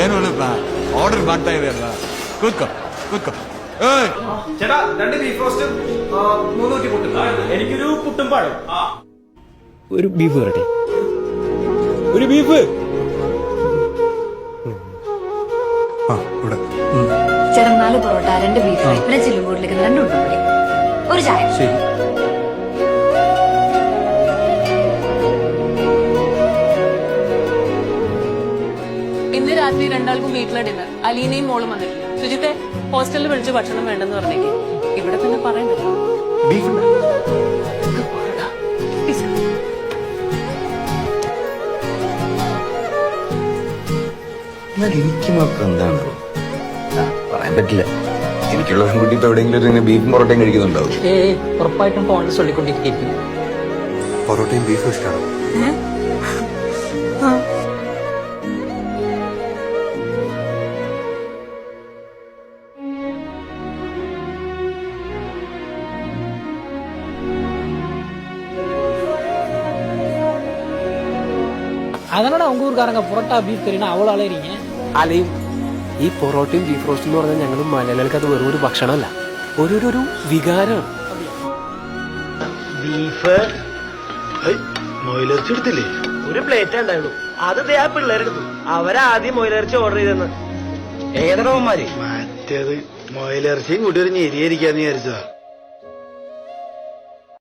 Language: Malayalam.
ಏನು ಆರ್ಡರ್ ಮಾಡ್ತಾ ಇದೆ ಅಲ್ವಾ? ಕೂತ್ಕೋ ಕೂತ್ಕೋ. ചേട്ടാ 2 ബീഫ് റോസ്റ്റും 3 പുട്ടും. എനിക്കൊരു പുട്ടും പാടും. ഒരു ബീഫ് വരട്ടെ, ഒരു ബീഫ്. ചേട്ടാ 4 പൊറോട്ട, 2 ബീഫ് ഫ്രൈ, പിന്നെ ചില്ലുകൂടിലേക്ക് 2 ഉണ്ടോ? ഒരു ചായ. ശരി. ഇന്ന് രാത്രി 2 വീട്ടിലെ ഡിന്നർ. അലീനയും മോളും വന്നിട്ടില്ല. സുജിത്തെ ഹോസ്റ്റലിൽ വിളിച്ച് ഭക്ഷണം വേണ്ടെന്ന് പറഞ്ഞേക്ക്. ഇവിടെ തന്നെ പറയണ്ടല്ലോ. എനിക്ക് മാത്രം എന്താണോ പറയാൻ പറ്റില്ല. എനിക്കുള്ള പെൺകുട്ടി ഇപ്പൊ എവിടെയെങ്കിലും ബീഫും പൊറോട്ടയും കഴിക്കുന്നുണ്ടാവും. ഉറപ്പായിട്ടും ഫോണിൽ ചൊല്ലിക്കൊണ്ടിരിക്കും. പൊറോട്ടയും ബീഫും ഇഷ്ടമാണ്. அதனால உங்க ஊருக்காரங்க புரோட்டா பீஃப் கறினா அவ்வளோ அலையறீங்க. അലയും ഈ പൊറോട്ടയും ബീഫ് റോസ്റ്റും എന്ന് പറഞ്ഞാൽ ഞങ്ങൾ മലയാളികൾക്ക് അത് വെറും ഒരു ഭക്ഷണമല്ല, ഒരു വികാരമാണ്. ബീഫ് മൊയിലിറച്ചി എടുത്തില്ലേ? ഒരു പ്ലേറ്റ് ഉണ്ടായുള്ളൂ. അത് ആ പിള്ളേരെടുത്തു. അവരാദ്യം മൊയിലിറച്ചി ഓർഡർ ചെയ്തെന്ന്. ഏതടവന്മാര് മറ്റേത് മൊയിലിറച്ചിയും കൂട്ടി ഒരു ഞെരിയിരിക്കാന്ന് വിചാരിച്ചതാ.